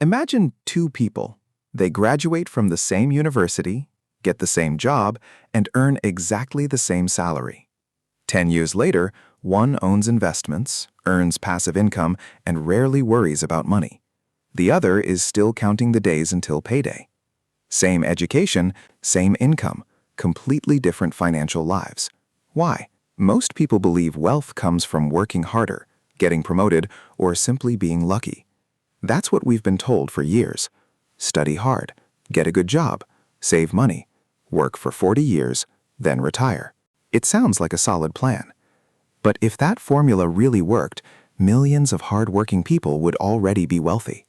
Imagine two people. They graduate from the same university, get the same job, and earn exactly the same salary. 10 years later, one owns investments, earns passive income, and rarely worries about money. The other is still counting the days until payday. Same education, same income, completely different financial lives. Why? Most people believe wealth comes from working harder, getting promoted, or simply being lucky. That's what we've been told for years. Study hard, get a good job, save money, work for 40 years, then retire. It sounds like a solid plan. But if that formula really worked, millions of hard-working people would already be wealthy.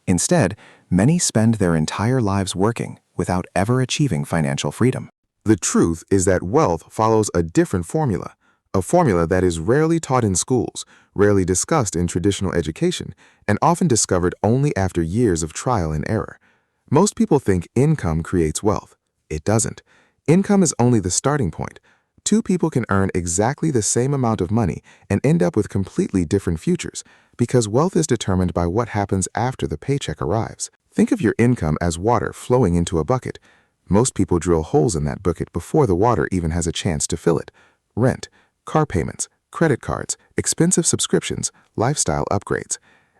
Instead, many spend their entire lives working without ever achieving financial freedom. The truth is that wealth follows a different formula, a formula that is rarely taught in schools, rarely discussed in traditional education, and often discovered only after years of trial and error. Most people think income creates wealth. It doesn't. Income is only the starting point. Two people can earn exactly the same amount of money and end up with completely different futures, because wealth is determined by what happens after the paycheck arrives. Think of your income as water flowing into a bucket. Most people drill holes in that bucket before the water even has a chance to fill it. Rent, car payments, credit cards, expensive subscriptions, lifestyle upgrades.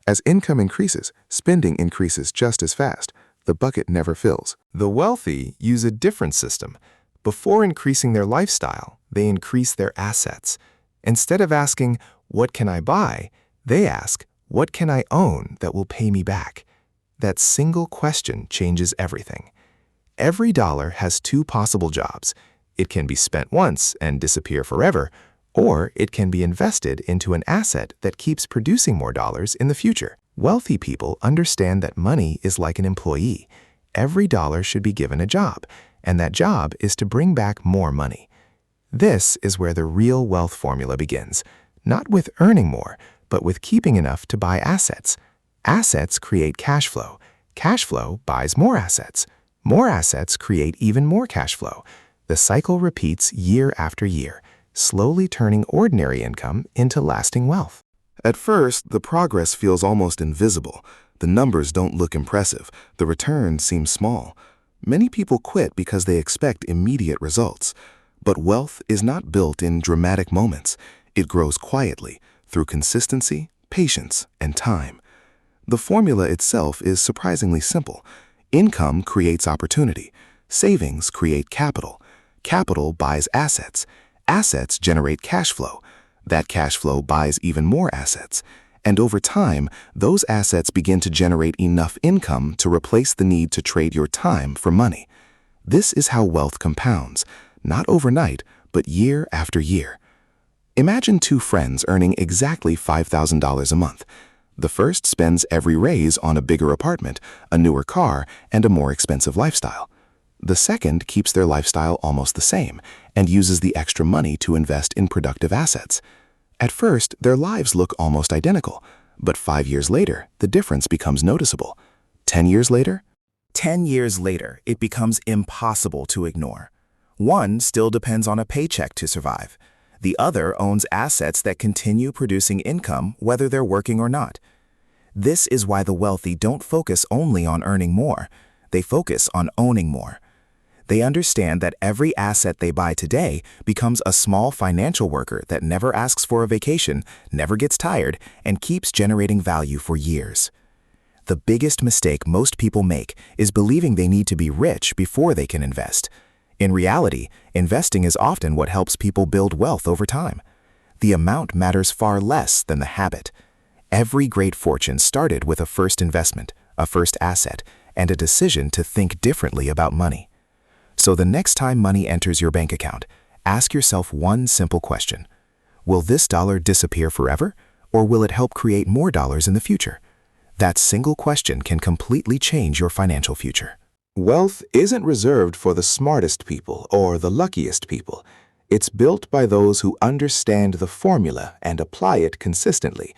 As income increases, spending increases just as fast. The bucket never fills. The wealthy use a different system. Before increasing their lifestyle, they increase their assets. Instead of asking, "What can I buy?" they ask, "What can I own that will pay me back?" That single question changes everything. Every dollar has two possible jobs. It can be spent once and disappear forever, or it can be invested into an asset that keeps producing more dollars in the future. Wealthy people understand that money is like an employee. Every dollar should be given a job, and that job is to bring back more money. This is where the real wealth formula begins, not with earning more, but with keeping enough to buy assets. Assets create cash flow. Cash flow buys more assets. More assets create even more cash flow. The cycle repeats year after year, slowly turning ordinary income into lasting wealth. At first, the progress feels almost invisible. The numbers don't look impressive. The return seems small. Many people quit because they expect immediate results. But wealth is not built in dramatic moments. It grows quietly, through consistency, patience, and time. The formula itself is surprisingly simple. Income creates opportunity. Savings create capital. Capital buys assets. Assets generate cash flow. That cash flow buys even more assets. And over time, those assets begin to generate enough income to replace the need to trade your time for money. This is how wealth compounds, not overnight, but year after year. Imagine two friends earning exactly $5,000 a month. The first spends every raise on a bigger apartment, a newer car, and a more expensive lifestyle. The second keeps their lifestyle almost the same and uses the extra money to invest in productive assets. At first, their lives look almost identical, but 5 years later, the difference becomes noticeable. 10 years later? 10 years later, it becomes impossible to ignore. One still depends on a paycheck to survive. The other owns assets that continue producing income whether they're working or not. This is why the wealthy don't focus only on earning more. They focus on owning more. They understand that every asset they buy today becomes a small financial worker that never asks for a vacation, never gets tired, and keeps generating value for years. The biggest mistake most people make is believing they need to be rich before they can invest. In reality, investing is often what helps people build wealth over time. The amount matters far less than the habit. Every great fortune started with a first investment, a first asset, and a decision to think differently about money. So the next time money enters your bank account, ask yourself one simple question. Will this dollar disappear forever, or will it help create more dollars in the future? That single question can completely change your financial future. Wealth isn't reserved for the smartest people or the luckiest people. It's built by those who understand the formula and apply it consistently.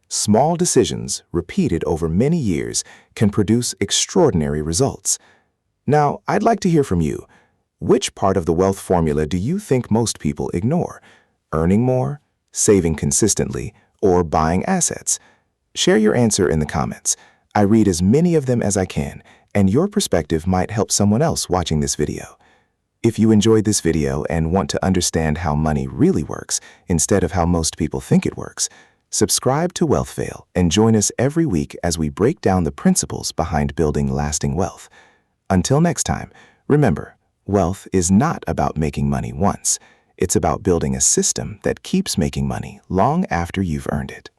Small decisions, repeated over many years, can produce extraordinary results. Now, I'd like to hear from you. Which part of the wealth formula do you think most people ignore? Earning more, saving consistently, or buying assets? Share your answer in the comments. I read as many of them as I can, and your perspective might help someone else watching this video. If you enjoyed this video and want to understand how money really works instead of how most people think it works, subscribe to WealthVeil and join us every week as we break down the principles behind building lasting wealth. Until next time, remember, wealth is not about making money once. It's about building a system that keeps making money long after you've earned it.